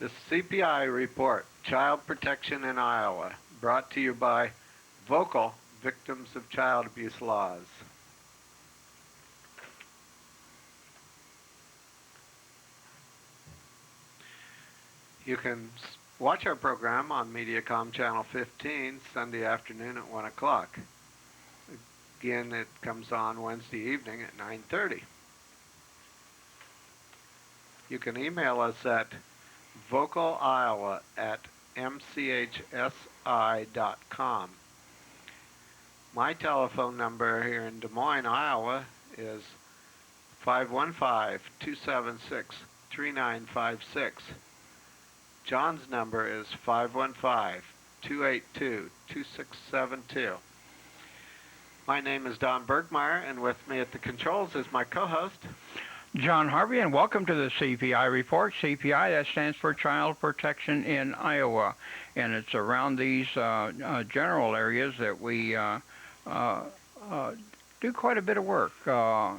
The CPI report, Child Protection in Iowa, brought to you by Vocal Victims of Child Abuse Laws. You can watch our program on Mediacom Channel 15 Sunday afternoon at 1 o'clock. Again, it comes on Wednesday evening at 9:30. You can email us at vocaliwoa@mchsi.com. My telephone number here in Des Moines, Iowa is 515-276-3956. John's number is 515-282-2672. My name is Don Burgmaier, and with me at the controls is my co-host, John Harvey, and welcome to the CPI report. CPI, that stands for Child Protection in Iowa, and it's around these general areas that we do quite a bit of work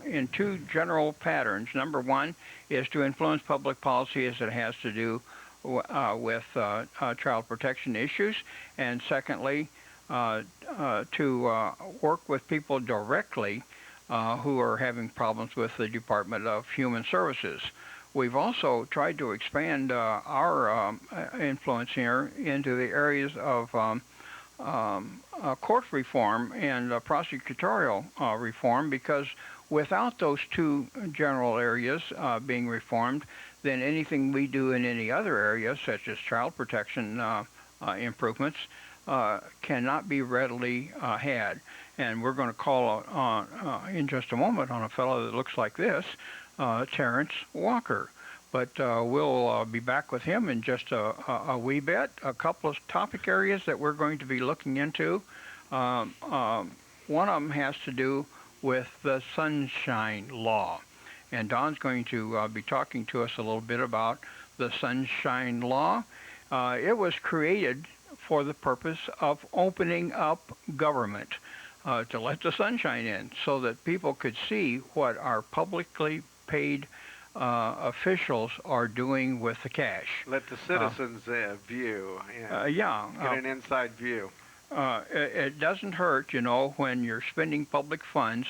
in two general patterns. Number one is to influence public policy as it has to do with child protection issues, and secondly, to work with people directly who are having problems with the Department of Human Services. We've also tried to expand our influence here into the areas of court reform and prosecutorial reform, because without those two general areas being reformed, then anything we do in any other area, such as child protection improvements, cannot be readily had. And we're going to call on, in just a moment, on a fellow that looks like this, Terrance Walker. But we'll be back with him in just a wee bit. A couple of topic areas that we're going to be looking into. One of them has to do with the Sunshine Law. And Don's going to be talking to us a little bit about the Sunshine Law. It was created for the purpose of opening up government, to let the sunshine in so that people could see what our publicly paid officials are doing with the cash. Let the citizens view, get an inside view. It doesn't hurt, when you're spending public funds,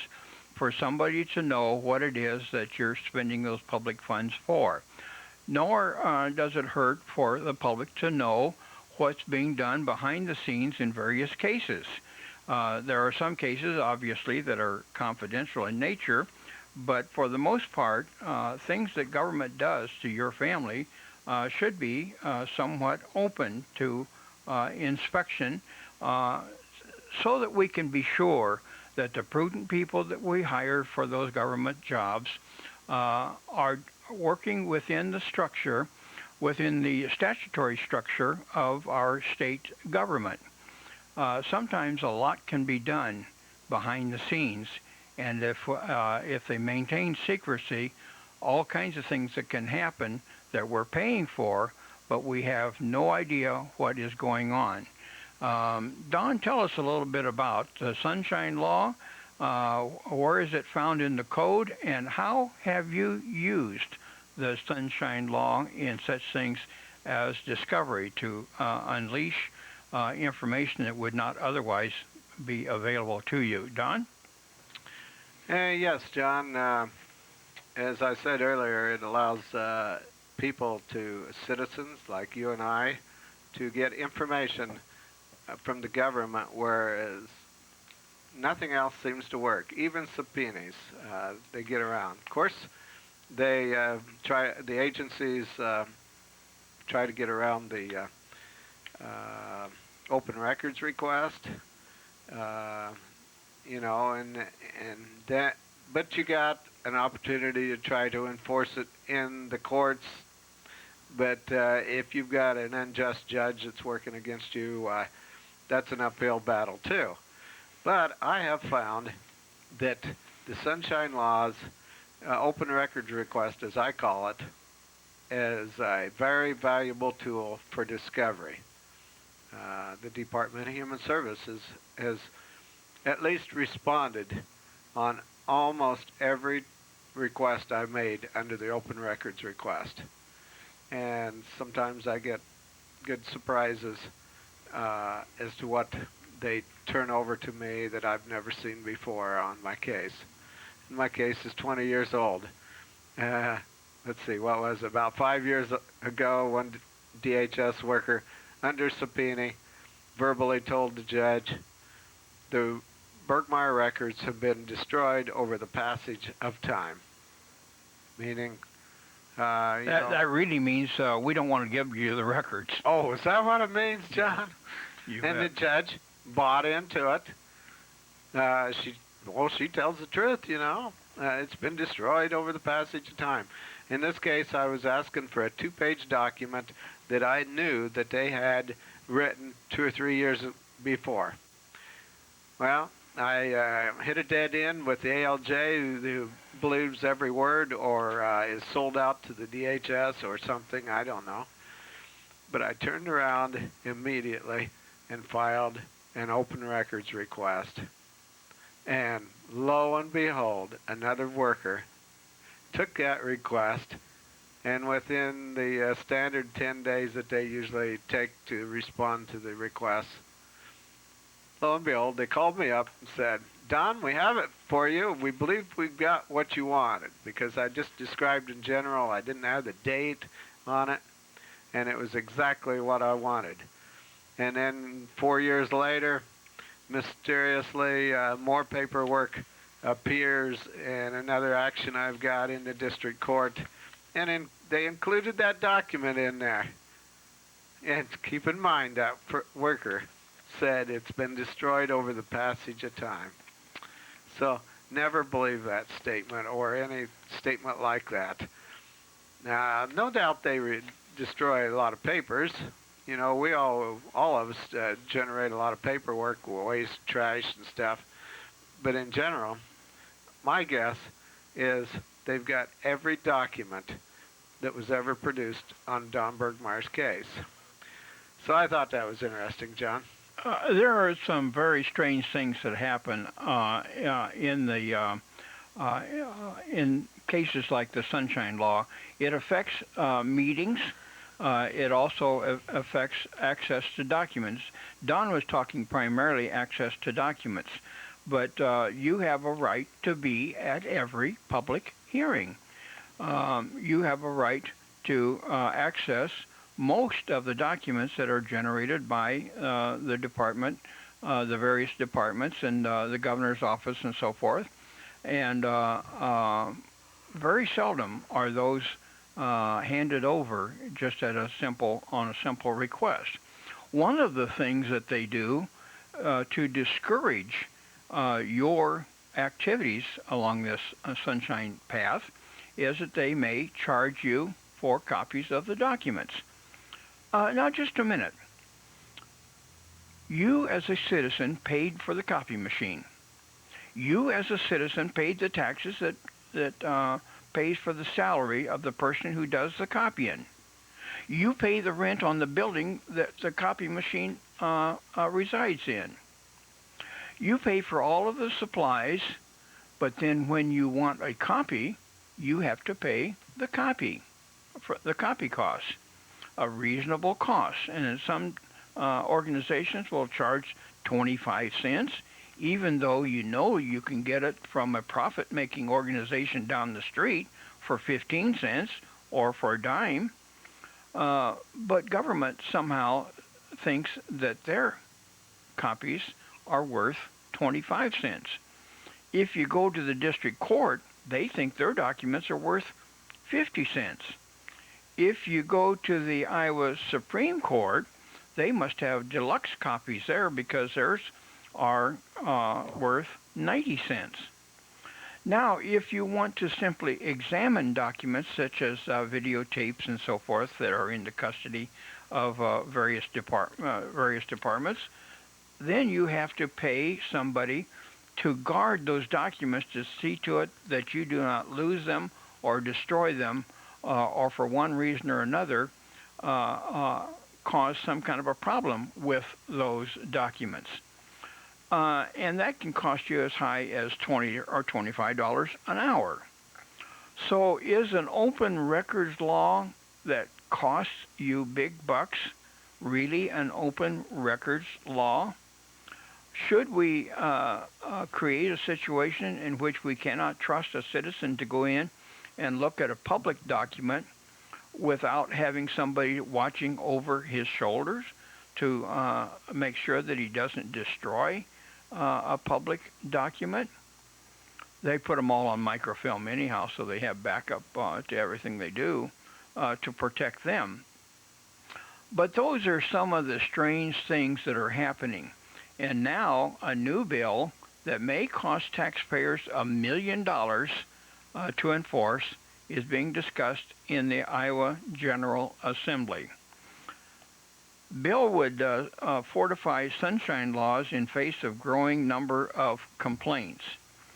for somebody to know what it is that you're spending those public funds for. Nor does it hurt for the public to know what's being done behind the scenes in various cases. There are some cases, obviously, that are confidential in nature, but for the most part, things that government does to your family should be somewhat open to inspection, so that we can be sure that the prudent people that we hire for those government jobs are working within the structure, within the statutory structure of our state government. Sometimes a lot can be done behind the scenes, and if they maintain secrecy, all kinds of things that can happen that we're paying for, but we have no idea what is going on. Don, tell us a little bit about the Sunshine Law. Where is it found in the code, and how have you used the Sunshine Law in such things as discovery to unleash information that would not otherwise be available to you? Don? Yes, John. As I said earlier, it allows citizens like you and I, to get information from the government, whereas nothing else seems to work. Even subpoenas, they get around. Of course, the agencies try to get around the open records request, but you got an opportunity to try to enforce it in the courts. But if you've got an unjust judge that's working against you, that's an uphill battle too. But I have found that the Sunshine Law's open records request, as I call it, is a very valuable tool for discovery. The Department of Human Services has at least responded on almost every request I made under the open records request. and sometimes I get good surprises as to what they turn over to me that I've never seen before on my case. And my case is 20 years old. Uh, let's see, what was it? About 5 years ago, one DHS worker under subpoena verbally told the judge the Burgmaier records have been destroyed over the passage of time, meaning, That really means we don't want to give you the records. Oh, is that what it means, John? You And the bet. judge bought into it. She tells the truth, you know. It's been destroyed over the passage of time. In this case, I was asking for a 2-page document that I knew that they had written 2 or 3 years before. Well, I hit a dead end with the ALJ who believes every word or is sold out to the DHS or something. I don't know. But I turned around immediately and filed an open records request. And lo and behold, another worker took that request, and within the standard 10 days that they usually take to respond to the request, lo and behold, they called me up and said, Don, we have it for you. We believe we've got what you wanted, because I just described in general. I didn't have the date on it, and it was exactly what I wanted. And then 4 years later, mysteriously, more paperwork appears in another action I've got in the district court, and they included that document in there. And keep in mind that worker said it's been destroyed over the passage of time. So never believe that statement or any statement like that. Now, no doubt they destroy a lot of papers. You know, we all of us generate a lot of paperwork, waste, trash, and stuff. But in general, my guess is they've got every document that was ever produced on Don Burgmaier's case. So I thought that was interesting, John. There are some very strange things that happen in cases like the Sunshine Law. It affects meetings. It also affects access to documents. Don was talking primarily access to documents, but you have a right to be at every public hearing. You have a right to access most of the documents that are generated by the department, the various departments, and the governor's office and so forth. And very seldom are those handed over just on a simple request. One of the things that they do to discourage your activities along this sunshine path is that they may charge you for copies of the documents. Now, just a minute. You, as a citizen, paid for the copy machine. You, as a citizen, paid the taxes that pays for the salary of the person who does the copying. You pay the rent on the building that the copy machine resides in. You pay for all of the supplies, but then when you want a copy, you have to pay the copy costs, a reasonable cost. And in some organizations will charge 25 cents, even though you know you can get it from a profit-making organization down the street for 15 cents or for a dime. But government somehow thinks that their copies are worth 25 cents. If you go to the district court, they think their documents are worth 50 cents. If you go to the Iowa Supreme Court, they must have deluxe copies there because theirs are worth 90 cents. Now, if you want to simply examine documents such as videotapes and so forth that are in the custody of various departments, then you have to pay somebody to guard those documents to see to it that you do not lose them or destroy them or for one reason or another cause some kind of a problem with those documents. And that can cost you as high as $20 or $25 an hour. So is an open records law that costs you big bucks really an open records law? Should we create a situation in which we cannot trust a citizen to go in and look at a public document without having somebody watching over his shoulders to make sure that he doesn't destroy a public document? They put them all on microfilm anyhow, so they have backup to everything they do to protect them. But those are some of the strange things that are happening. And now a new bill that may cost taxpayers $1 million to enforce is being discussed in the Iowa General Assembly. Bill would fortify sunshine laws in face of growing number of complaints.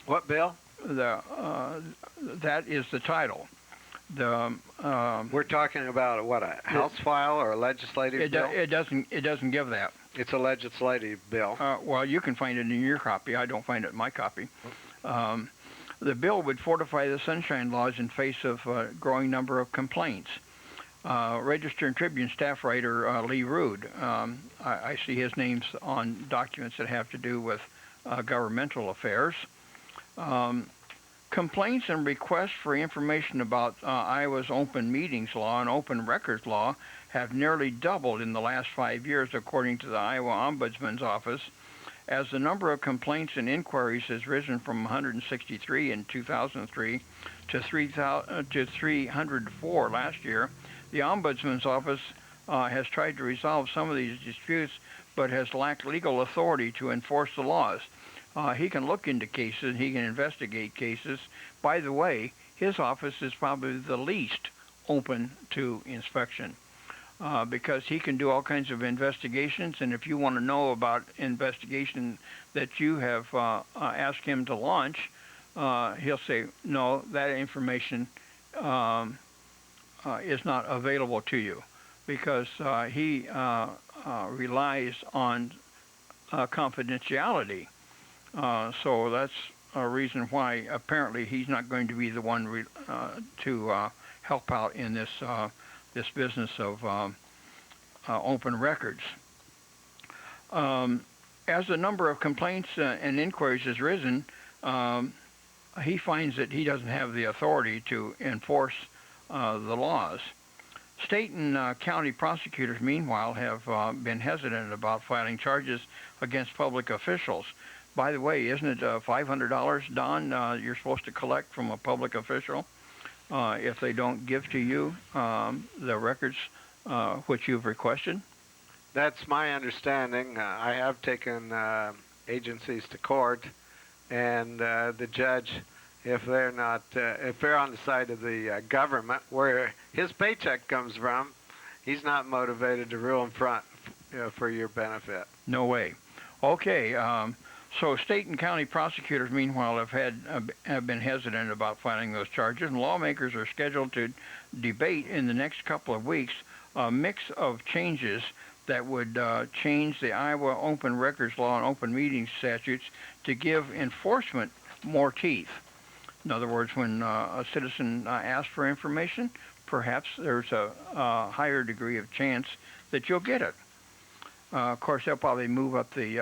What bill? That is the title. We're talking about what, a House file or a legislative bill? It doesn't give that. It's a legislative bill. Well, you can find it in your copy. I don't find it in my copy. The bill would fortify the sunshine laws in face of a growing number of complaints. Register and Tribune staff writer Lee Rood, I see his name's on documents that have to do with governmental affairs. Complaints and requests for information about Iowa's open meetings law and open records law have nearly doubled in the last 5 years, according to the Iowa Ombudsman's Office, as the number of complaints and inquiries has risen from 163 in 2003 to 304 last year. The Ombudsman's Office has tried to resolve some of these disputes, but has lacked legal authority to enforce the laws. He can look into cases, he can investigate cases. By the way, his office is probably the least open to inspection because he can do all kinds of investigations, and if you want to know about investigation that you have asked him to launch, he'll say, no, that information is not available to you, because he relies on confidentiality. So that's a reason why apparently he's not going to be the one to help out in this business of open records. As the number of complaints and inquiries has risen, he finds that he doesn't have the authority to enforce the laws. State and county prosecutors, meanwhile, have been hesitant about filing charges against public officials. By the way, isn't it $500, Don, you're supposed to collect from a public official if they don't give to you the records which you've requested? That's my understanding. I have taken agencies to court, and the judge, if they're not, if they're on the side of the government, where his paycheck comes from, he's not motivated to rule in front for your benefit. No way. Okay. So state and county prosecutors, meanwhile, have been hesitant about filing those charges, and lawmakers are scheduled to debate in the next couple of weeks a mix of changes that would change the Iowa open records law and open meetings statutes to give enforcement more teeth. In other words, when a citizen asks for information, perhaps there's a higher degree of chance that you'll get it. Of course, they'll probably move up the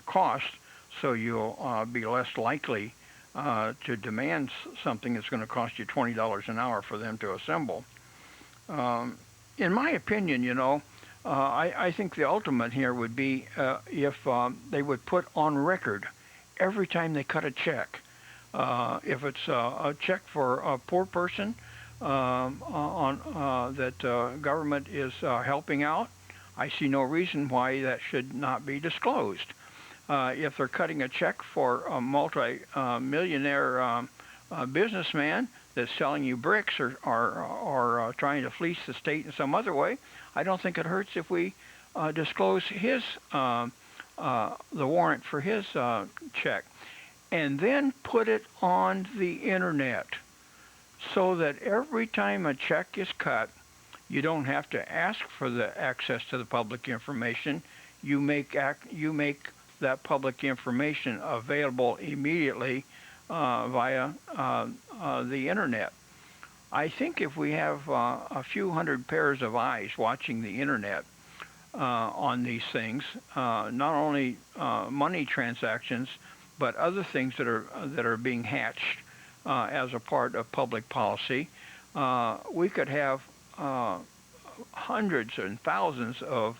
cost, so you'll be less likely to demand something that's going to cost you $20 an hour for them to assemble. In my opinion, I think the ultimate here would be if they would put on record every time they cut a check. If it's a check for a poor person that government is helping out, I see no reason why that should not be disclosed. If they're cutting a check for a multi-millionaire businessman that's selling you bricks or trying to fleece the state in some other way, I don't think it hurts if we disclose his the warrant for his check, and then put it on the internet so that every time a check is cut, you don't have to ask for the access to the public information. You make that public information available immediately via the internet. I think if we have a few hundred pairs of eyes watching the internet on these things, not only money transactions, but other things that are being hatched as a part of public policy, we could have hundreds and thousands of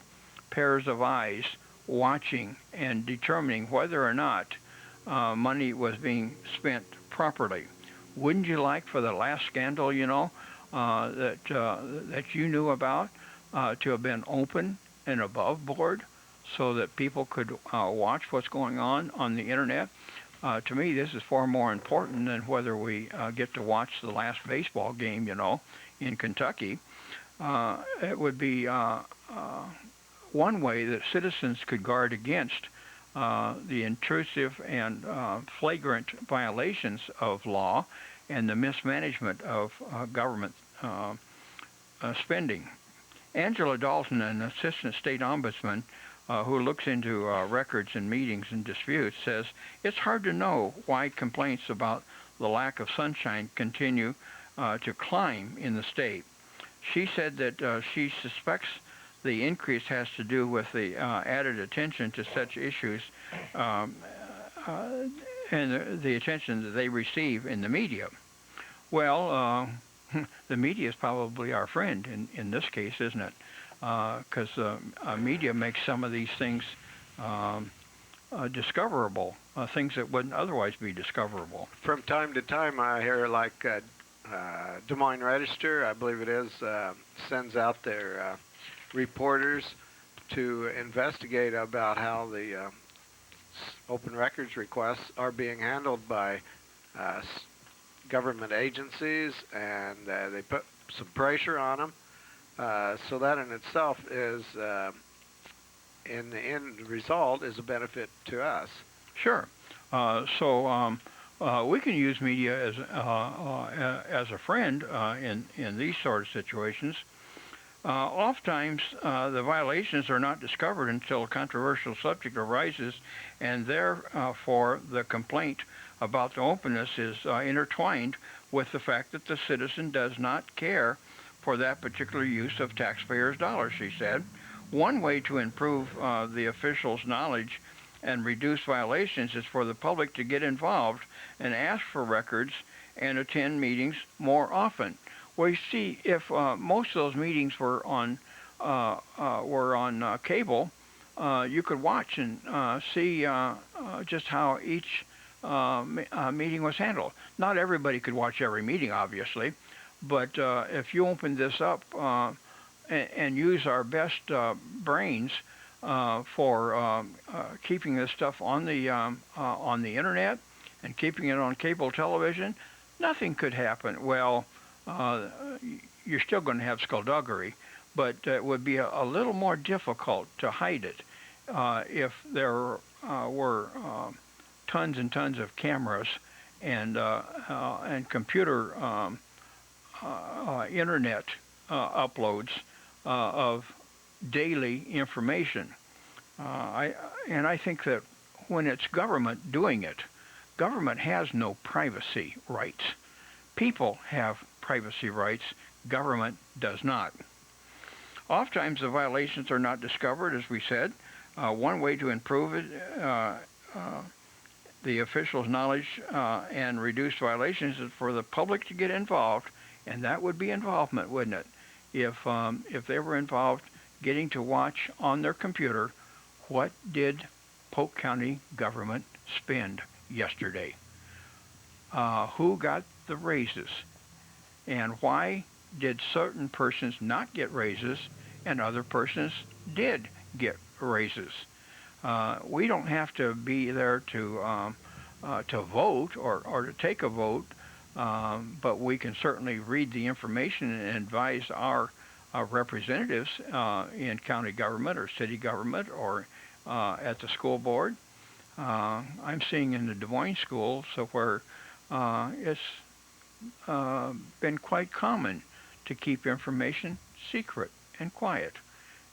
pairs of eyes watching and determining whether or not money was being spent properly. Wouldn't you like for the last scandal, that you knew about, to have been open and above board, so that people could watch what's going on the internet? To me, this is far more important than whether we get to watch the last baseball game, in Kentucky. It would be one way that citizens could guard against the intrusive and flagrant violations of law and the mismanagement of government spending. Angela Dalton, an assistant state ombudsman who looks into records and meetings and disputes, says it's hard to know why complaints about the lack of sunshine continue to climb in the state. She said that she suspects the increase has to do with the added attention to such issues and the attention that they receive in the media. Well, the media is probably our friend in this case, isn't it? Because media makes some of these things discoverable, things that wouldn't otherwise be discoverable. From time to time, I hear like Des Moines Register, I believe it is, sends out their reporters to investigate about how the open records requests are being handled by government agencies, and they put some pressure on them. So that in itself is, in the end result, is a benefit to us. Sure. So we can use media as a friend in these sort of situations. Oftentimes, the violations are not discovered until a controversial subject arises, and therefore the complaint about the openness is intertwined with the fact that the citizen does not care for that particular use of taxpayers' dollars, she said. One way to improve the officials' knowledge and reduce violations is for the public to get involved and ask for records and attend meetings more often. Well, you see, if most of those meetings were on cable, you could watch and see just how each meeting was handled. Not everybody could watch every meeting, obviously, but if you open this up and use our best brains for keeping this stuff on the internet and keeping it on cable television, nothing could happen. Well, you're still going to have skullduggery, but it would be a little more difficult to hide it if there were tons and tons of cameras and computer internet uploads of daily information. I think that when it's government doing it, government has no privacy rights. People have privacy rights. Government does not. Oftentimes the violations are not discovered, as we said. One way to improve it, the officials' knowledge and reduce violations, is for the public to get involved, and that would be involvement, wouldn't it? If they were involved getting to watch on their computer, what did Polk County government spend yesterday? Who got the raises? And why did certain persons not get raises and other persons did get raises? We don't have to be there to vote or to take a vote, but we can certainly read the information and advise our representatives in county government or city government or at the school board. I'm seeing in the Des Moines schools where it's been quite common to keep information secret and quiet.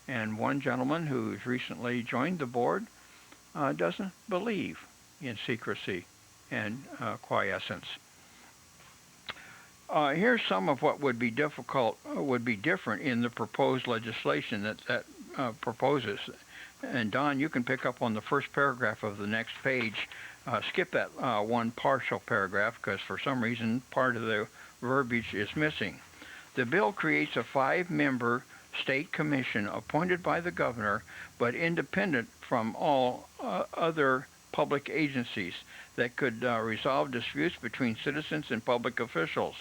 And one gentleman who's recently joined the board doesn't believe in secrecy and quiescence. Here's some of what would be different in the proposed legislation that proposes. And Don, you can pick up on the first paragraph of the next page. Skip that one partial paragraph because for some reason part of the verbiage is missing. The bill creates a 5-member state commission appointed by the governor but independent from all other public agencies that could resolve disputes between citizens and public officials.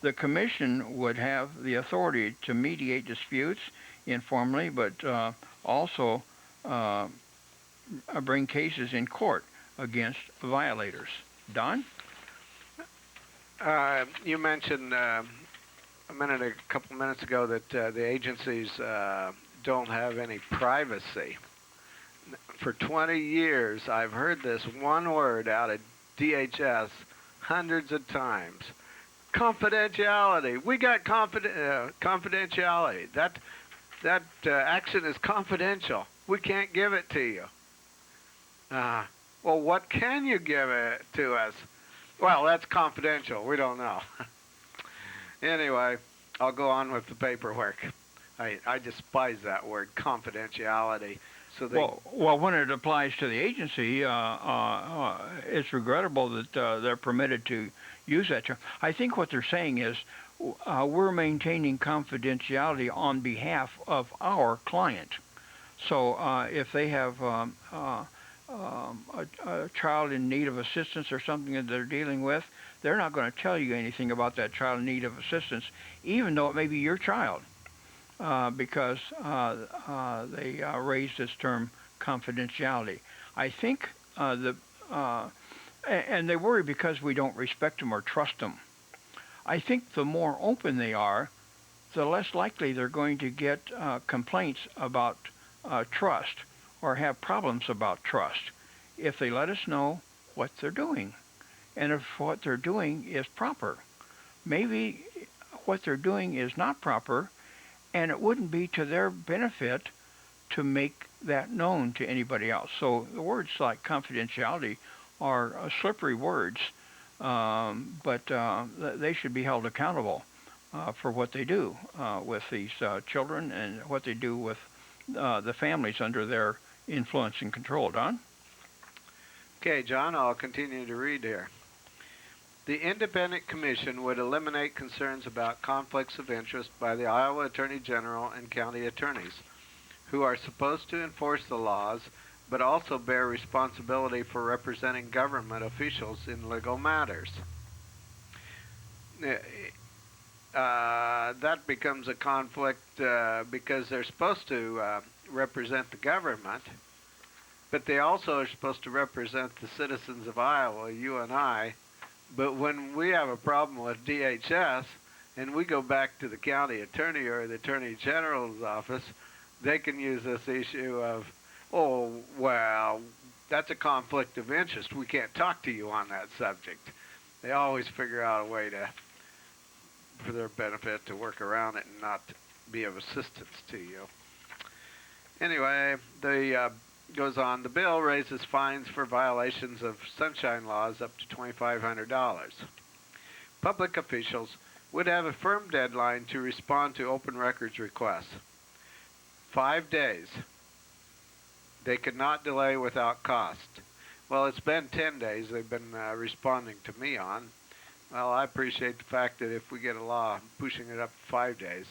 The commission would have the authority to mediate disputes informally, but also uh, bring cases in court against violators. Don? You mentioned a couple minutes ago that the agencies don't have any privacy. For 20 years, I've heard this one word out of DHS hundreds of times. Confidentiality. We got confidentiality. That action is confidential. We can't give it to you. Well, what can you give it to us? Well, that's confidential. We don't know. Anyway, I'll go on with the paperwork. I despise that word, confidentiality. So well, when it applies to the agency, it's regrettable that they're permitted to use that term. I think what they're saying is we're maintaining confidentiality on behalf of our client. So if they have a child in need of assistance or something that they're dealing with, they're not going to tell you anything about that child in need of assistance, even though it may be your child, because they raised this term confidentiality. I think and they worry because we don't respect them or trust them. I think the more open they are, the less likely they're going to get complaints about trust or have problems about trust if they let us know what they're doing and if what they're doing is proper. Maybe what they're doing is not proper, and it wouldn't be to their benefit to make that known to anybody else. So the words like confidentiality are slippery words, but they should be held accountable for what they do with these children and what they do with the families under their influence and control. Don? Okay, John, I'll continue to read here. The independent commission would eliminate concerns about conflicts of interest by the Iowa Attorney General and county attorneys, who are supposed to enforce the laws but also bear responsibility for representing government officials in legal matters. That becomes a conflict because they're supposed to represent the government, but they also are supposed to represent the citizens of Iowa, you and I. But when we have a problem with DHS and we go back to the county attorney or the attorney general's office, they can use this issue of, oh, well, that's a conflict of interest. We can't talk to you on that subject. They always figure out a way to, for their benefit, to work around it and not be of assistance to you. Anyway, goes on. The bill raises fines for violations of sunshine laws up to $2,500. Public officials would have a firm deadline to respond to open records requests. 5 days. They could not delay without cost. Well, it's been 10 days they've been responding to me on. Well, I appreciate the fact that if we get a law pushing it up to 5 days.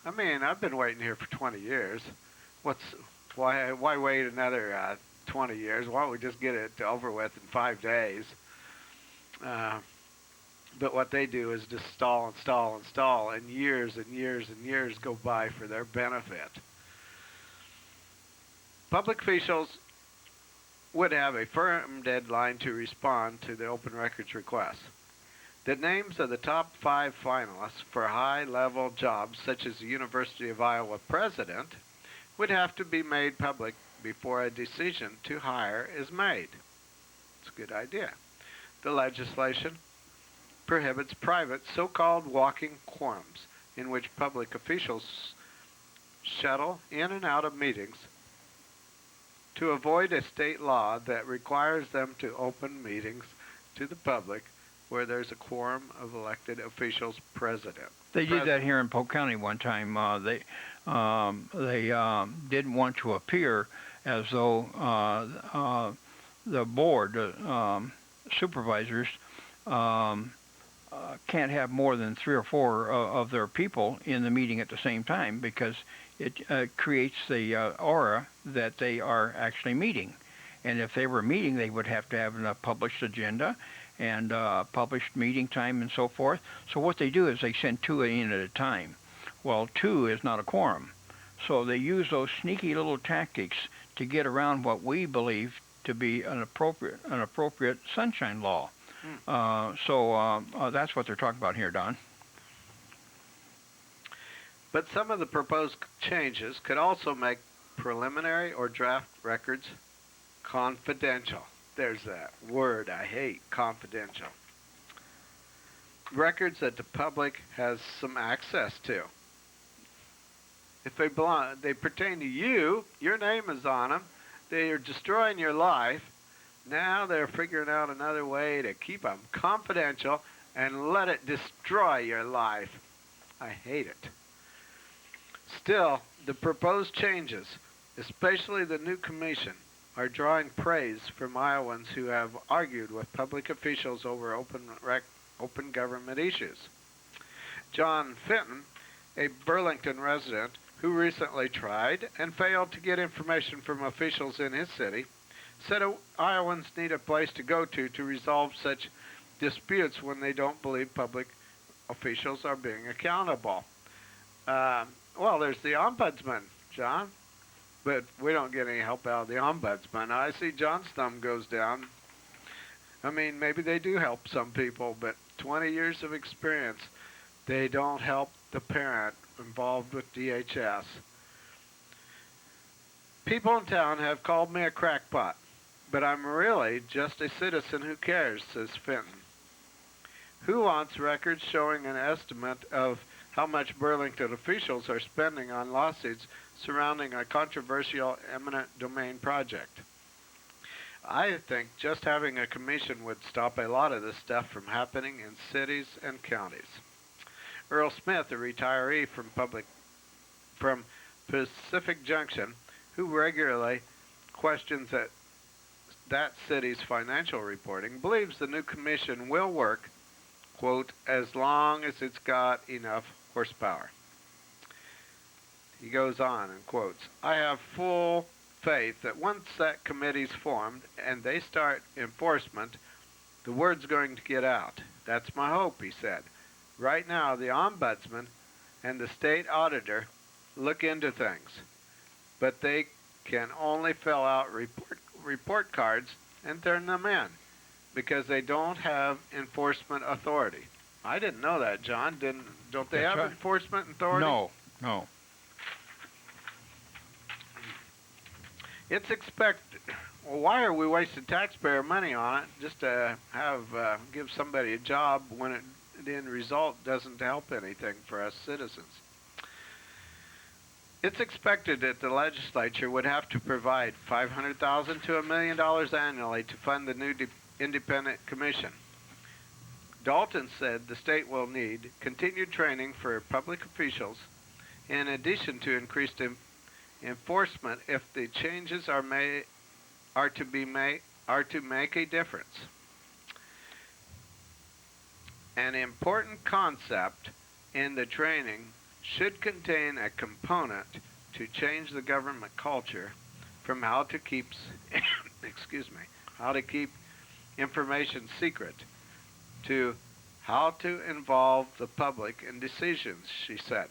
I mean, I've been waiting here for 20 years. Why wait another 20 years? Why don't we just get it over with in 5 days? But what they do is just stall and stall and stall, and years and years and years go by for their benefit. Public officials would have a firm deadline to respond to the open records requests. The names of the top 5 finalists for high-level jobs, such as the University of Iowa president, would have to be made public before a decision to hire is made. It's a good idea. The legislation prohibits private so-called walking quorums in which public officials shuttle in and out of meetings to avoid a state law that requires them to open meetings to the public where there's a quorum of elected officials present. They did that here in Polk County one time. They didn't want to appear as though the board, supervisors, um, can't have more than 3 or 4 of their people in the meeting at the same time, because it creates the aura that they are actually meeting. And if they were meeting, they would have to have a published agenda and published meeting time and so forth. So what they do is they send 2 in at a time. Well, 2 is not a quorum. So they use those sneaky little tactics to get around what we believe to be an appropriate sunshine law. So that's what they're talking about here, Don. But some of the proposed changes could also make preliminary or draft records confidential. There's that word I hate, confidential. Records that the public has some access to. If they pertain to you, your name is on them, they are destroying your life. Now they're figuring out another way to keep them confidential and let it destroy your life. I hate it. Still, the proposed changes, especially the new commission, are drawing praise from Iowans who have argued with public officials over open government issues. John Fenton, a Burlington resident who recently tried and failed to get information from officials in his city, said Iowans need a place to go to resolve such disputes when they don't believe public officials are being accountable. Well, there's the ombudsman, John, but we don't get any help out of the ombudsman. I see John's thumb goes down. I mean, maybe they do help some people, but 20 years of experience, they don't help the parent involved with DHS. People in town have called me a crackpot, but I'm really just a citizen who cares, says Fenton. Who wants records showing an estimate of how much Burlington officials are spending on lawsuits surrounding a controversial eminent domain project? I think just having a commission would stop a lot of this stuff from happening in cities and counties. Earl Smith, a retiree from Pacific Junction, who regularly questions that city's financial reporting, believes the new commission will work, quote, as long as it's got enough horsepower. He goes on and quotes, I have full faith that once that committee's formed and they start enforcement, the word's going to get out. That's my hope, he said. Right now, the ombudsman and the state auditor look into things, but they can only fill out report cards and turn them in because they don't have enforcement authority. I didn't know that, John. Don't they have enforcement authority? No. It's expected. Well, why are we wasting taxpayer money on it just to give somebody a job when the end result doesn't help anything for us citizens? It's expected that the legislature would have to provide $500,000 to $1 million annually to fund the new independent commission. Dalton said the state will need continued training for public officials in addition to increased enforcement if the changes are to make a difference. An important concept in the training should contain a component to change the government culture from how to keep information secret to how to involve the public in decisions, she said.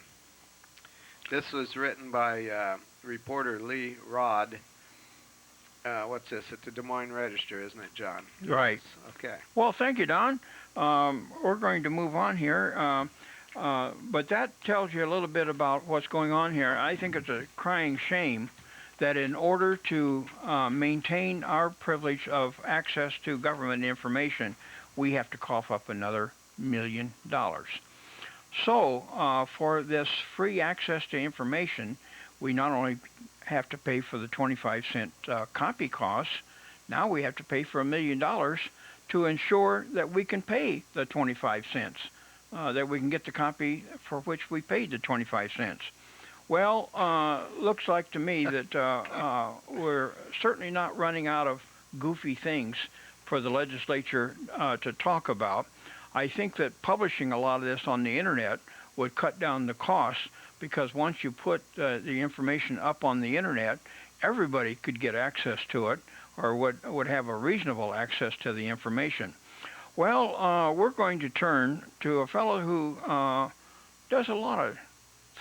This was written by reporter Lee Rod. What's this? At the Des Moines Register, isn't it, John? Right. Okay. Well, thank you, Don. We're going to move on here. But that tells you a little bit about what's going on here. I think it's a crying shame that in order to maintain our privilege of access to government information, we have to cough up another $1 million. So for this free access to information, we not only have to pay for the 25-cent copy costs, now we have to pay for $1 million to ensure that we can pay the 25 cents, that we can get the copy for which we paid the 25 cents. Well, looks like to me that we're certainly not running out of goofy things for the legislature to talk about. I think that publishing a lot of this on the internet would cut down the costs, because once you put the information up on the internet, everybody could get access to it, or would have a reasonable access to the information. Well, we're going to turn to a fellow who does a lot of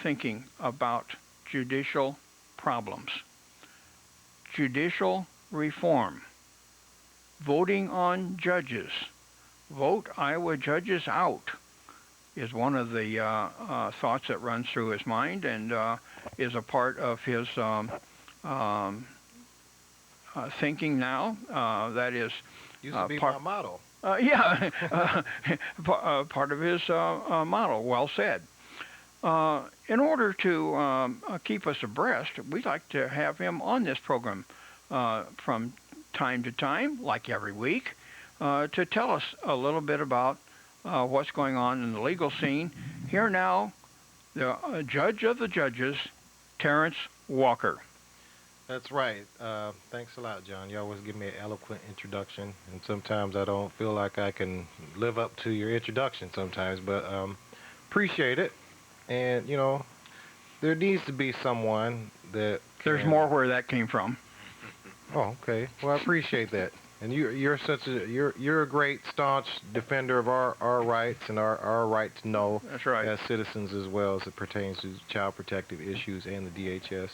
thinking about judicial problems. Judicial reform. Voting on judges. Vote Iowa judges out is one of the thoughts that runs through his mind, and is a part of his thinking now. That is used to be my motto. Yeah, part of his model. Well said. In order to keep us abreast, we'd like to have him on this program from time to time, like every week, to tell us a little bit about what's going on in the legal scene. Here now, the judge of the judges, Terrance Walker. That's right. Thanks a lot, John. You always give me an eloquent introduction, and sometimes I don't feel like I can live up to your introduction sometimes, but appreciate it. And, you know, there needs to be someone that There's more where that came from. Oh, okay. Well, I appreciate that. And you're a great staunch defender of our rights and our right to know. That's right. As citizens, as well as it pertains to child protective issues and the DHS.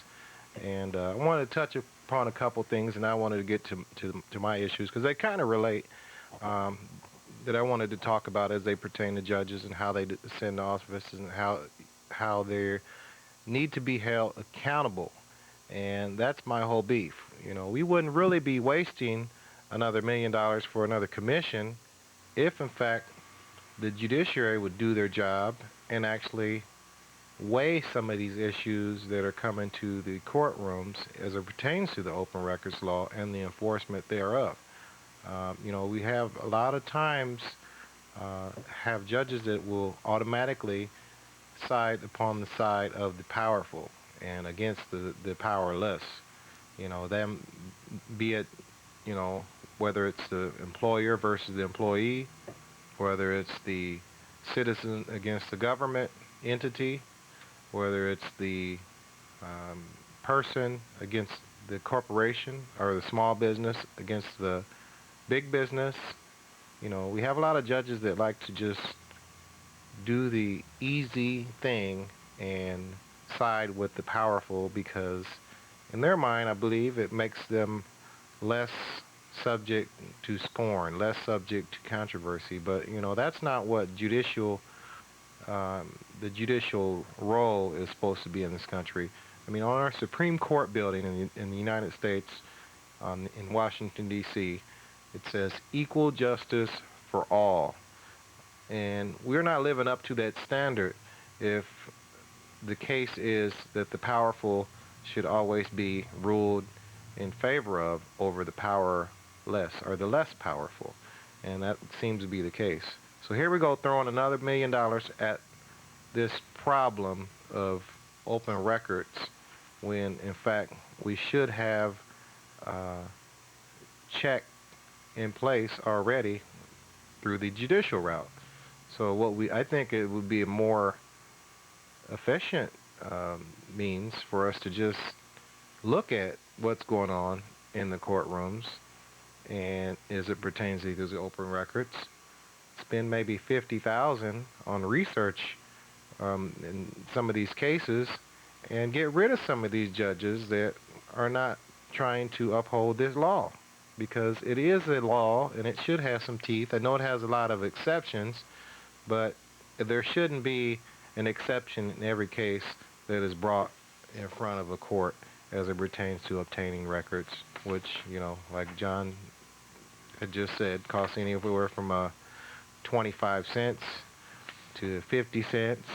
And I wanted to touch upon a couple things, and I wanted to get to my issues because they kind of relate, that I wanted to talk about as they pertain to judges and how they ascend to office and how they need to be held accountable. And that's my whole beef. You know, we wouldn't really be wasting another $1 million for another commission if, in fact, the judiciary would do their job and actually weigh some of these issues that are coming to the courtrooms as it pertains to the open records law and the enforcement thereof. You know, we have a lot of times have judges that will automatically side upon the side of the powerful and against the powerless. You know, them, be it, you know, whether it's the employer versus the employee, whether it's the citizen against the government entity, whether it's the person against the corporation or the small business against the big business. You know, we have a lot of judges that like to just do the easy thing and side with the powerful because in their mind, I believe, it makes them less subject to scorn, less subject to controversy. But, you know, that's not what the judicial role is supposed to be in this country. I mean, on our Supreme Court building in the United States, in Washington, D.C., it says equal justice for all. And we're not living up to that standard if the case is that the powerful should always be ruled in favor of over the powerless or the less powerful. And that seems to be the case. So here we go, throwing another $1 million at this problem of open records when, in fact, we should have check in place already through the judicial route. So I think it would be a more efficient means for us to just look at what's going on in the courtrooms and as it pertains to these open records, spend maybe $50,000 on research in some of these cases and get rid of some of these judges that are not trying to uphold this law, because it is a law and it should have some teeth. I know it has a lot of exceptions, but there shouldn't be an exception in every case that is brought in front of a court as it pertains to obtaining records, which, you know, like John had just said, costs anywhere from 25 cents to 50 cents.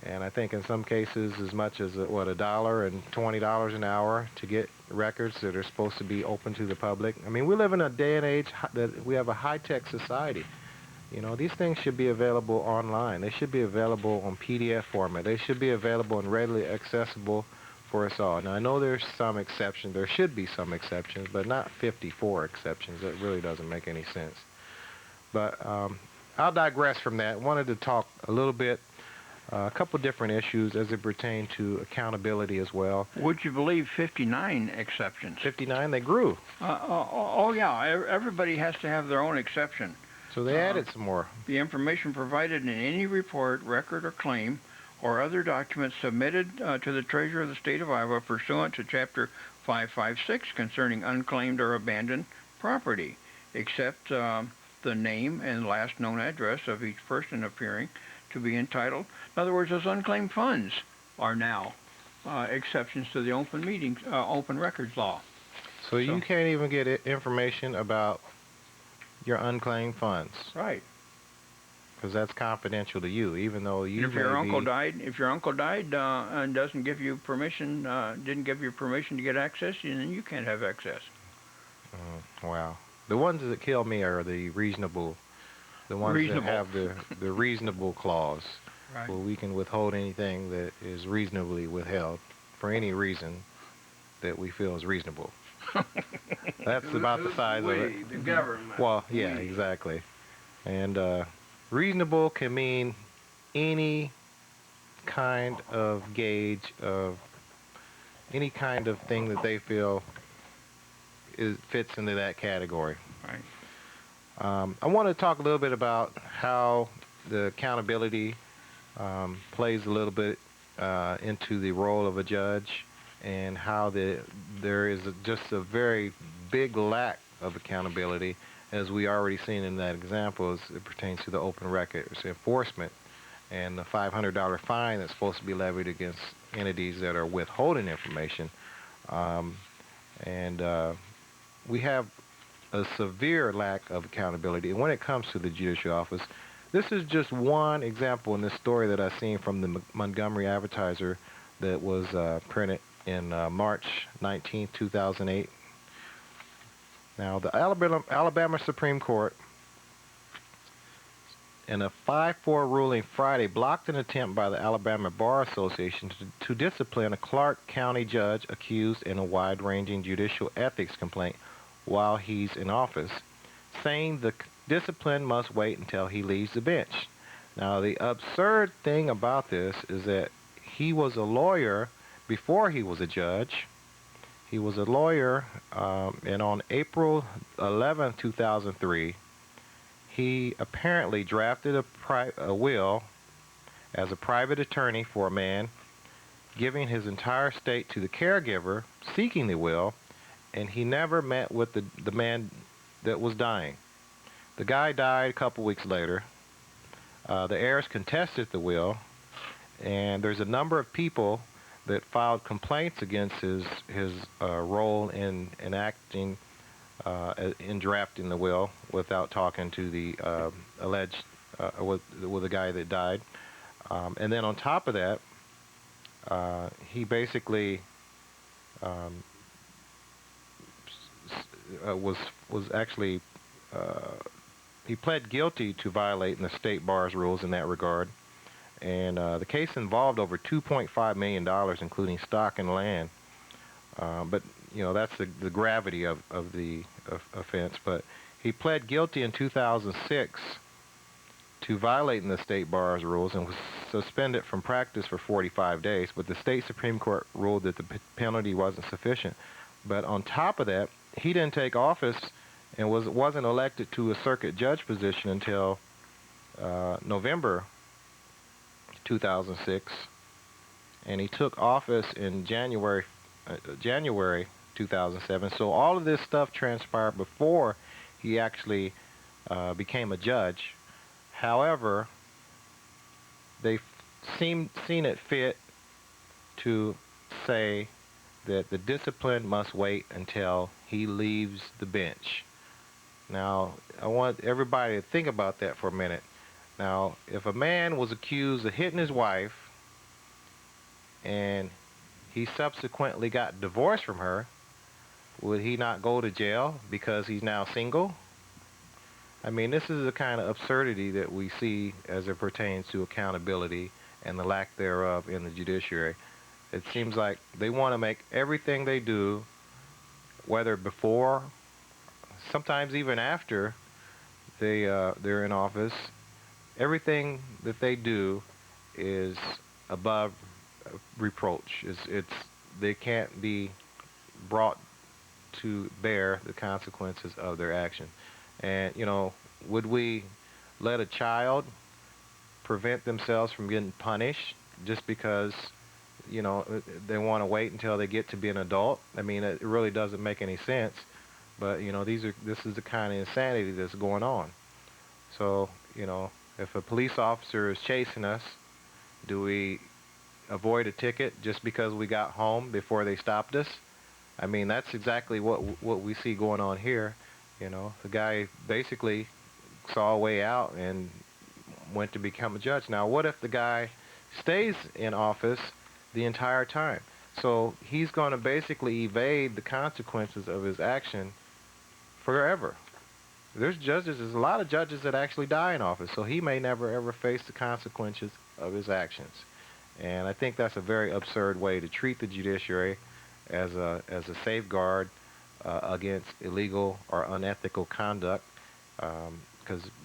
And I think in some cases as much as $1 and $20 an hour to get records that are supposed to be open to the public. I mean, we live in a day and age that we have a high-tech society. You know, these things should be available online. They should be available on PDF format. They should be available and readily accessible for us all. Now, I know there's some exceptions. There should be some exceptions, but not 54 exceptions. That really doesn't make any sense. But I'll digress from that. I wanted to talk a little bit, a couple different issues as it pertain to accountability as well. Would you believe 59 exceptions? 59, they grew. Oh, yeah. Everybody has to have their own exception. So they added some more. The information provided in any report, record, or claim, or other documents submitted to the Treasurer of the State of Iowa pursuant to Chapter 556 concerning unclaimed or abandoned property, except the name and last known address of each person appearing to be entitled. In other words, those unclaimed funds are now exceptions to the open records law. So you can't even get information about your unclaimed funds. Right. Because that's confidential to you, even though you. If your uncle died, and doesn't give you permission, didn't give you permission to get access, then you can't have access. Wow. The ones that kill me are the reasonable, the ones that have the reasonable clause, right, where we can withhold anything that is reasonably withheld for any reason that we feel is reasonable. That's about the size of it. The government. Well, yeah, exactly. And reasonable can mean any kind of gauge of any kind of thing that they feel fits into that category. Right. I want to talk a little bit about how the accountability plays a little bit into the role of a judge, and how there is just a very big lack of accountability, as we already seen in that example, as it pertains to the open records enforcement and the $500 fine that's supposed to be levied against entities that are withholding information. We have a severe lack of accountability. And when it comes to the judicial office, this is just one example in this story that I've seen from the Montgomery Advertiser that was printed in March 19, 2008. Now, the Alabama Supreme Court, in a 5-4 ruling Friday, blocked an attempt by the Alabama Bar Association to discipline a Clark County judge accused in a wide-ranging judicial ethics complaint while he's in office, saying the discipline must wait until he leaves the bench. Now, the absurd thing about this is that he was a lawyer before he was a judge. He was a lawyer, and on April 11, 2003, he apparently drafted a will as a private attorney for a man, giving his entire estate to the caregiver seeking the will, and he never met with the man that was dying. The guy died a couple weeks later. The heirs contested the will, and there's a number of people that filed complaints against his role in acting in drafting the will without talking to the alleged with the guy that died. And then on top of that, he basically was actually he pled guilty to violating the state bar's rules in that regard. And the case involved over $2.5 million, including stock and land. But, you know, that's the gravity of the offense. But he pled guilty in 2006 to violating the state bar's rules and was suspended from practice for 45 days. But the state Supreme Court ruled that the penalty wasn't sufficient. But on top of that, he didn't take office and wasn't elected to a circuit judge position until November 2006, and he took office in January 2007. So all of this stuff transpired before he actually became a judge. However, they seen it fit to say that the discipline must wait until he leaves the bench. Now, I want everybody to think about that for a minute. Now, if a man was accused of hitting his wife and he subsequently got divorced from her, would he not go to jail because he's now single? I mean, this is the kind of absurdity that we see as it pertains to accountability and the lack thereof in the judiciary. It seems like they want to make everything they do, whether before, sometimes even after they're in office, everything that they do is above reproach. It's they can't be brought to bear the consequences of their action. And would we let a child prevent themselves from getting punished just because they want to wait until they get to be an adult? I mean, it really doesn't make any sense. But this is the kind of insanity that's going on. So if a police officer is chasing us, do we avoid a ticket just because we got home before they stopped us? I mean, that's exactly what we see going on here. The guy basically saw a way out and went to become a judge. Now, what if the guy stays in office the entire time? So he's going to basically evade the consequences of his action forever. There's a lot of judges that actually die in office, so he may never ever face the consequences of his actions. And I think that's a very absurd way to treat the judiciary as a safeguard against illegal or unethical conduct,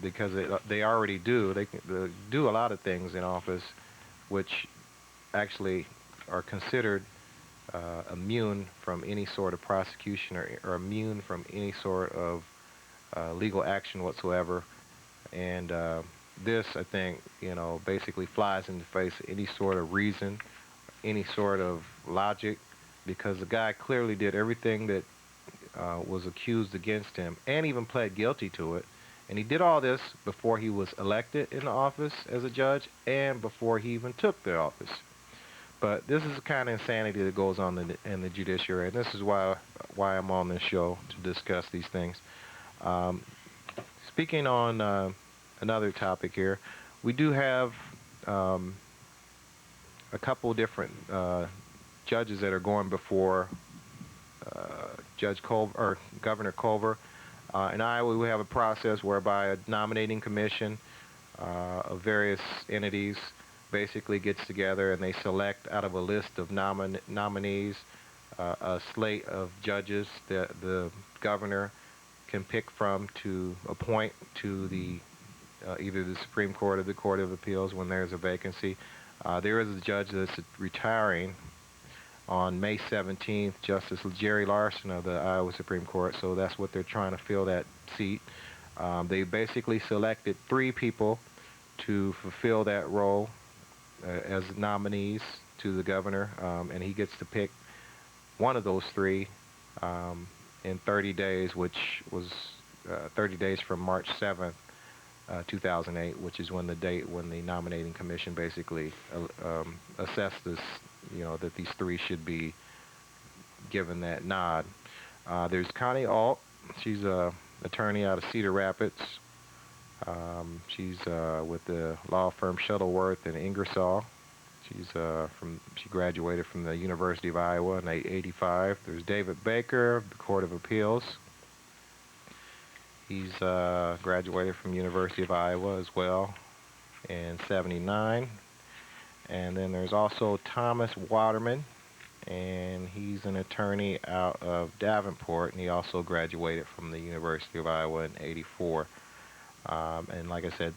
because they already they do a lot of things in office which actually are considered immune from any sort of prosecution or immune from any sort of legal action whatsoever. And this, I think, basically flies in the face of any sort of reason, any sort of logic, because the guy clearly did everything that was accused against him and even pled guilty to it. And he did all this before he was elected in the office as a judge and before he even took the office. But this is the kind of insanity that goes on in the judiciary, and this is why I'm on this show, to discuss these things. Um, Speaking on another topic here, we do have a couple different judges that are going before Judge Culver or Governor Culver. In Iowa, we have a process whereby a nominating commission of various entities basically gets together and they select out of a list of nominees a slate of judges that the governor can pick from to appoint to the either the Supreme Court or the Court of Appeals when there's a vacancy. There is a judge that's retiring on May 17th, Justice Jerry Larson of the Iowa Supreme Court, so that's what they're trying to fill that seat. They basically selected 3 people to fulfill that role as nominees to the governor, and he gets to pick one of those 3 in 30 days, which was 30 days from March 7th, 2008, which is when the nominating commission basically assessed this, that these 3 should be given that nod. There's Connie Alt. She's a attorney out of Cedar Rapids. She's with the law firm Shuttleworth in Ingersoll. She graduated from the University of Iowa in '85. There's David Baker of the Court of Appeals. He's graduated from University of Iowa as well in '79. And then there's also Thomas Waterman, and he's an attorney out of Davenport, and he also graduated from the University of Iowa in '84. And like I said,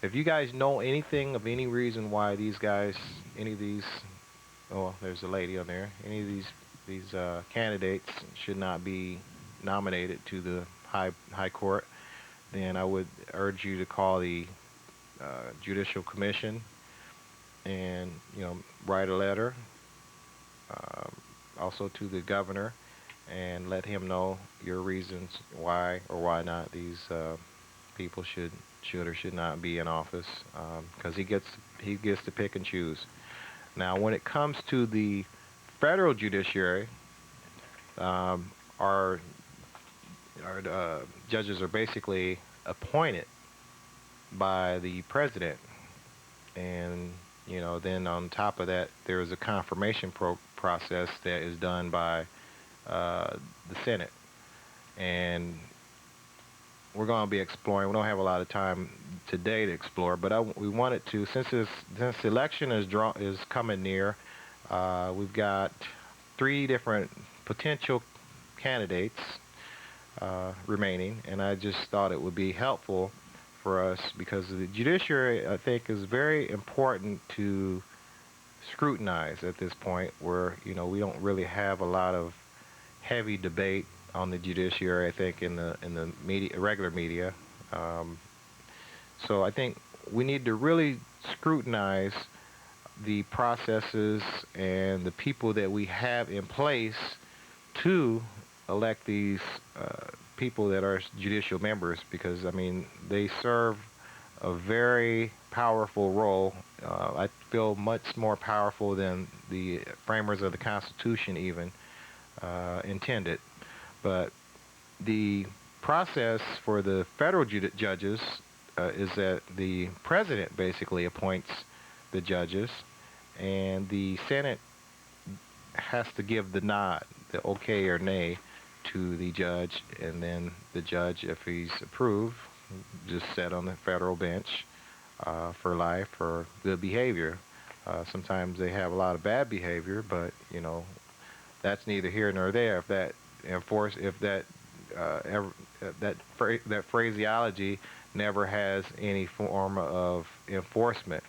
if you guys know anything of any reason why these guys, any of these, oh, there's a lady on there, any of these candidates should not be nominated to the high court, then I would urge you to call the Judicial Commission and write a letter, also to the governor, and let him know your reasons why or why not these people should or should not be in office, because he gets to pick and choose. Now, when it comes to the federal judiciary, our judges are basically appointed by the president, and Then on top of that, there is a confirmation process that is done by the Senate. And we're going to be exploring. We don't have a lot of time today to explore, but we wanted to, since the election is coming near, we've got 3 different potential candidates remaining, and I just thought it would be helpful for us because the judiciary, I think, is very important to scrutinize at this point, where we don't really have a lot of heavy debate on the judiciary, I think, in the media, regular media. Um, so I think we need to really scrutinize the processes and the people that we have in place to elect these people that are judicial members, because I mean they serve a very powerful role. I feel much more powerful than the framers of the Constitution even intended. But the process for the federal judges is that the president basically appoints the judges, and the Senate has to give the nod, the okay or nay, to the judge, and then the judge, if he's approved, just set on the federal bench for life for good behavior. Sometimes they have a lot of bad behavior, but that's neither here nor there. If that phraseology never has any form of enforcement.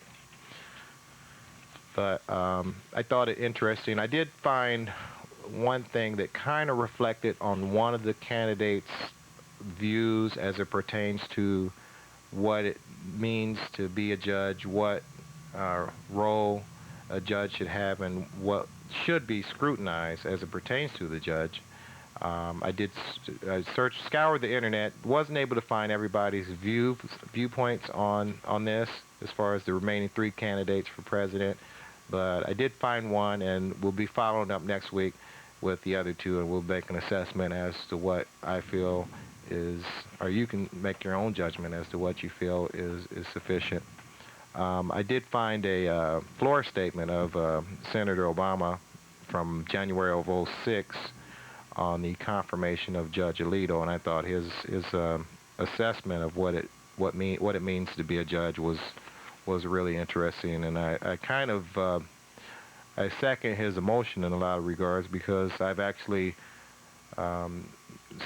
But I thought it interesting. I did find one thing that kind of reflected on one of the candidates' views as it pertains to what it means to be a judge, what role a judge should have, and what should be scrutinized as it pertains to the judge. I scoured the internet, wasn't able to find everybody's viewpoints on this as far as the remaining 3 candidates for president, but I did find one, and we'll be following up next week with the other 2, and we'll make an assessment as to what I feel is, or you can make your own judgment as to what you feel is sufficient. I did find a floor statement of Senator Obama from January of '06 on the confirmation of Judge Alito, and I thought his assessment of what it means to be a judge was really interesting, and I kind of I second his emotion in a lot of regards, because I've actually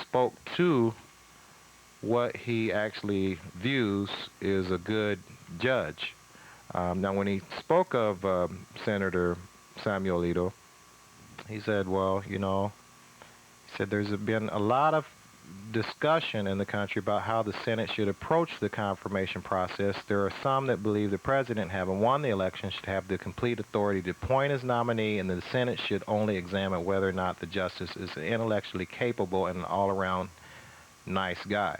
spoke to what he actually views is a good judge. Now, when he spoke of Senator Samuel Alito, he said, well, he said there's been a lot of discussion in the country about how the Senate should approach the confirmation process. There are some that believe the president, having won the election, should have the complete authority to appoint his nominee, and the Senate should only examine whether or not the justice is intellectually capable and an all-around nice guy.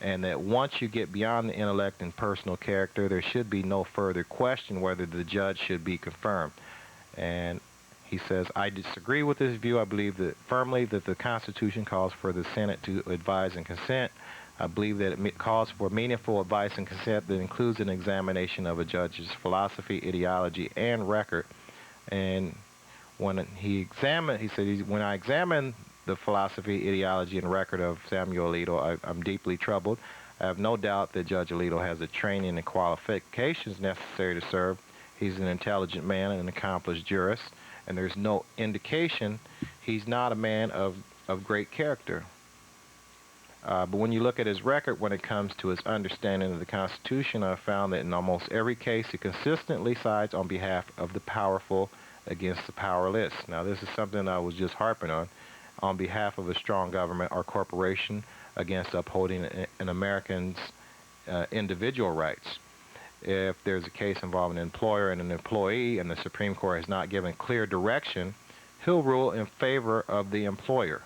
And that once you get beyond the intellect and personal character, there should be no further question whether the judge should be confirmed. And he says, I disagree with this view. I believe that firmly that the Constitution calls for the Senate to advise and consent. I believe that it calls for meaningful advice and consent that includes an examination of a judge's philosophy, ideology, and record. And when he said, when I examine the philosophy, ideology, and record of Samuel Alito, I'm deeply troubled. I have no doubt that Judge Alito has the training and qualifications necessary to serve. He's an intelligent man and an accomplished jurist, and there's no indication he's not a man of great character. But when you look at his record when it comes to his understanding of the Constitution, I've found that in almost every case he consistently sides on behalf of the powerful against the powerless. Now, this is something I was just harping on behalf of a strong government or corporation against upholding an American's individual rights. If there's a case involving an employer and an employee and the Supreme Court has not given clear direction, he'll rule in favor of the employer.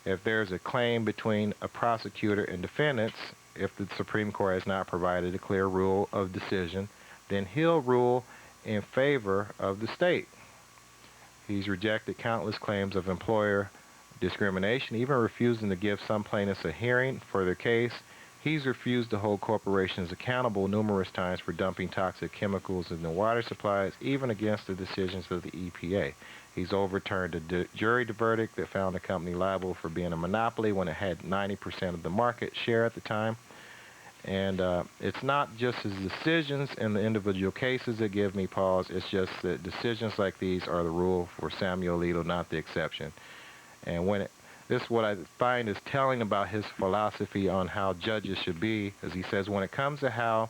If there's a claim between a prosecutor and defendants, if the Supreme Court has not provided a clear rule of decision, then he'll rule in favor of the state. He's rejected countless claims of employer discrimination, even refusing to give some plaintiffs a hearing for their case. He's refused to hold corporations accountable numerous times for dumping toxic chemicals in the water supplies, even against the decisions of the EPA. He's overturned a jury verdict that found the company liable for being a monopoly when it had 90% of the market share at the time. And it's not just his decisions in the individual cases that give me pause. It's just that decisions like these are the rule for Samuel Alito, not the exception. And this is what I find is telling about his philosophy on how judges should be, as he says, when it comes to how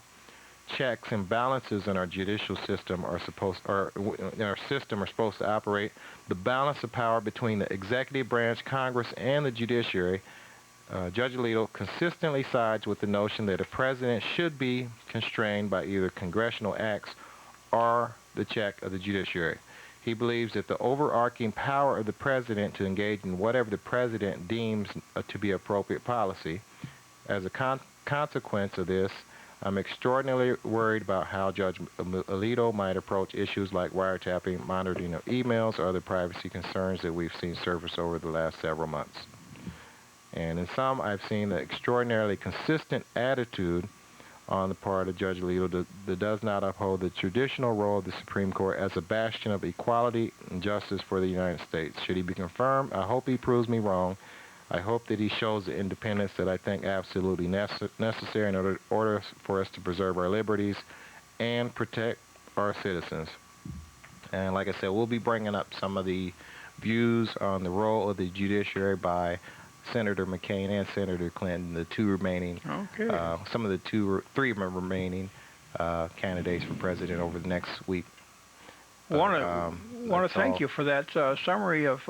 checks and balances in our judicial system are supposed to operate, the balance of power between the executive branch, Congress, and the judiciary, Judge Alito consistently sides with the notion that a president should be constrained by either congressional acts or the check of the judiciary. He believes that the overarching power of the president to engage in whatever the president deems to be appropriate policy. As a consequence of this, I'm extraordinarily worried about how Judge Alito might approach issues like wiretapping, monitoring of emails, or other privacy concerns that we've seen surface over the last several months. And in some, I've seen an extraordinarily consistent attitude on the part of Judge Alito that does not uphold the traditional role of the Supreme Court as a bastion of equality and justice for the United States. Should he be confirmed, I hope he proves me wrong. I hope that he shows the independence that I think absolutely necessary in order for us to preserve our liberties and protect our citizens. And like I said, we'll be bringing up some of the views on the role of the judiciary by Senator McCain and Senator Clinton, the two remaining, some of the three remaining candidates for president over the next week. Want to thank you for that summary of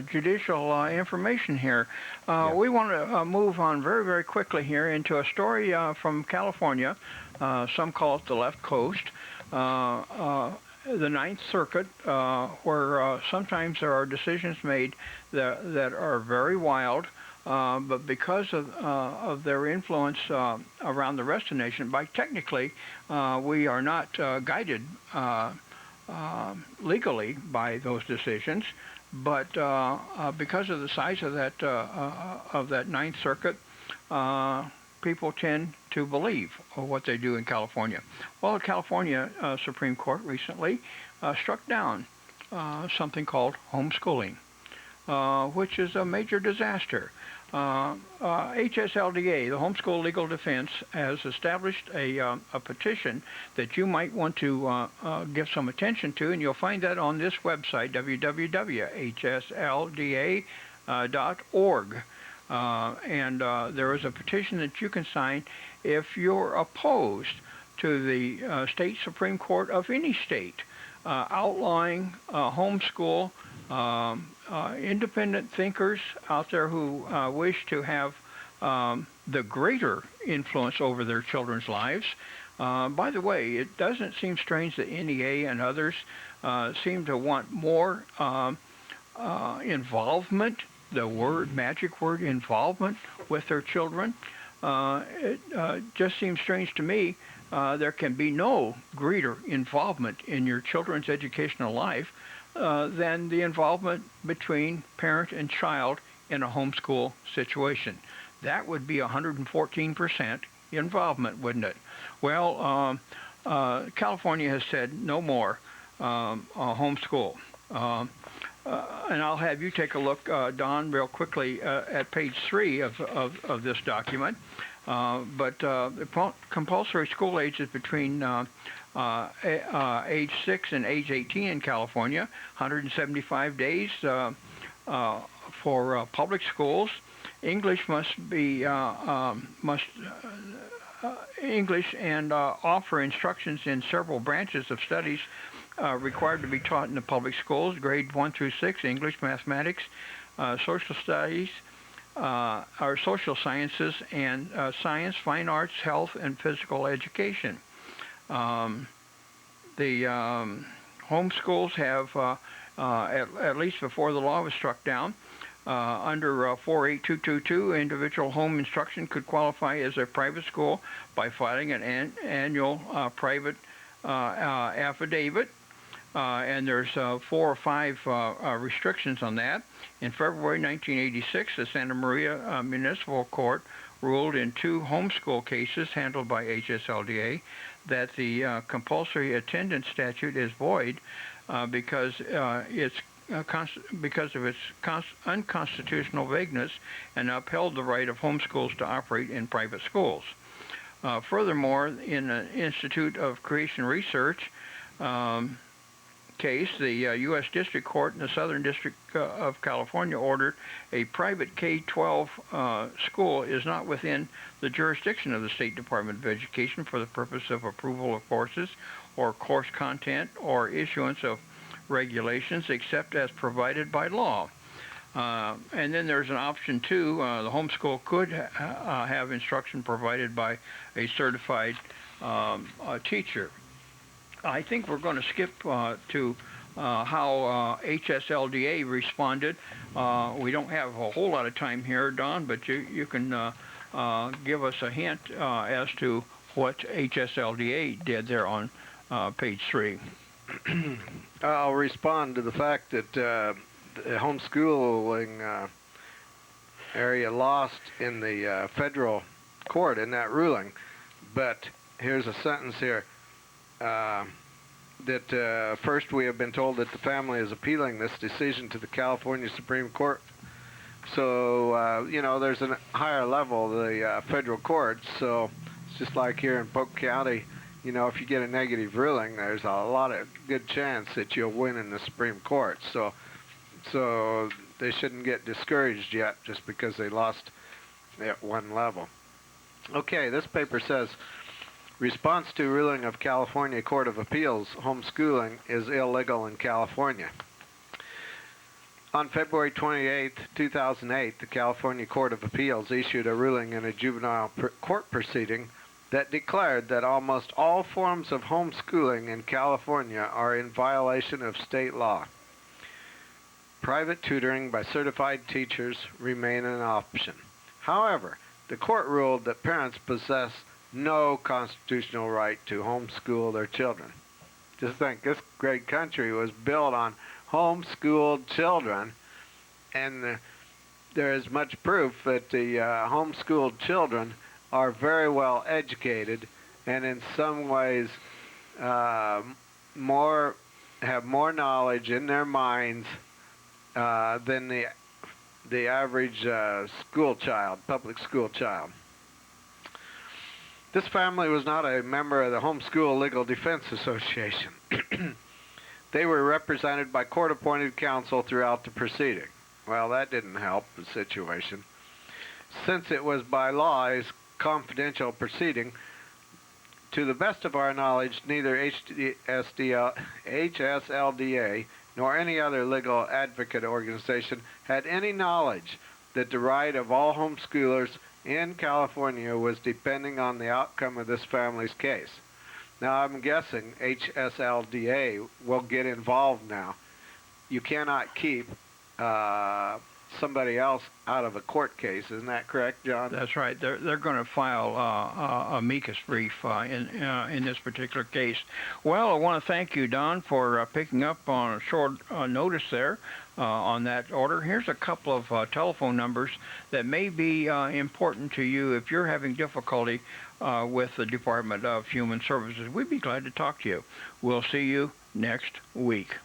judicial information here. We want to move on very, very quickly here into a story from California. Some call it the left coast. The Ninth Circuit, where sometimes there are decisions made that are very wild, but because of their influence around the rest of the nation, technically we are not guided legally by those decisions, but because of the size of that Ninth Circuit, people tend to believe what they do in California. Well, the California Supreme Court recently struck down something called homeschooling, which is a major disaster. HSLDA, the Homeschool Legal Defense, has established a petition that you might want to give some attention to, and you'll find that on this website, www.hslda.org. And there is a petition that you can sign if you're opposed to the state Supreme Court of any state outlawing homeschool. Independent thinkers out there who wish to have the greater influence over their children's lives. By the way, it doesn't seem strange that NEA and others seem to want more involvement, the magic word involvement with their children. It just seems strange to me. There can be no greater involvement in your children's educational life than the involvement between parent and child in a homeschool situation. That would be 114% involvement, wouldn't it? Well, California has said no more homeschool. And I'll have you take a look, Don, real quickly at page 3 of this document. But the compulsory school age is between age 6 and age 18 in California, 175 days for public schools. English must be English and offer instructions in several branches of studies required to be taught in the public schools, grade 1 through 6, English, mathematics, social studies, our social sciences, and science, fine arts, health, and physical education. The homeschools have, at least before the law was struck down, under 48222, individual home instruction could qualify as a private school by filing an annual private affidavit. And there's 4 or 5 restrictions on that. In February 1986, the Santa Maria Municipal Court ruled in 2 homeschool cases handled by HSLDA that the compulsory attendance statute is void because of its unconstitutional vagueness, and upheld the right of homeschools to operate in private schools. Furthermore, in the Institute of Creation Research case, the U.S. District Court in the Southern District of California ordered a private K-12 school is not within the jurisdiction of the State Department of Education for the purpose of approval of courses or course content or issuance of regulations except as provided by law. And then there's an option 2. The homeschool could have instruction provided by a certified teacher. I think we're going to skip to how HSLDA responded. We don't have a whole lot of time here, Don, but you can give us a hint as to what HSLDA did there on page 3. I'll respond to the fact that the homeschooling area lost in the federal court in that ruling, but here's a sentence here. That first, we have been told that the family is appealing this decision to the California Supreme Court. So, there's a higher level, the federal court. So it's just like here in Polk County, if you get a negative ruling, there's a lot of good chance that you'll win in the Supreme Court. So they shouldn't get discouraged yet just because they lost at one level. Okay, this paper says, response to ruling of California Court of Appeals, homeschooling is illegal in California. On February 28, 2008, the California Court of Appeals issued a ruling in a juvenile court proceeding that declared that almost all forms of homeschooling in California are in violation of state law. Private tutoring by certified teachers remain an option. However, the court ruled that parents possess no constitutional right to homeschool their children. Just think, this great country was built on homeschooled children, and there is much proof that the homeschooled children are very well educated, and in some ways have more knowledge in their minds than the average school child, public school child. This family was not a member of the Homeschool Legal Defense Association. They were represented by court-appointed counsel throughout the proceeding. Well, that didn't help the situation. Since it was by law a confidential proceeding, to the best of our knowledge, neither HSLDA nor any other legal advocate organization had any knowledge that the right of all homeschoolers in California was depending on the outcome of this family's case. Now, I'm guessing HSLDA will get involved now. You cannot keep somebody else out of a court case. Isn't that correct, John? That's right. They're going to file a amicus brief in this particular case. Well, I want to thank you, Don, for picking up on a short notice there on that order. Here's a couple of telephone numbers that may be important to you if you're having difficulty with the Department of Human Services. We'd be glad to talk to you. We'll see you next week.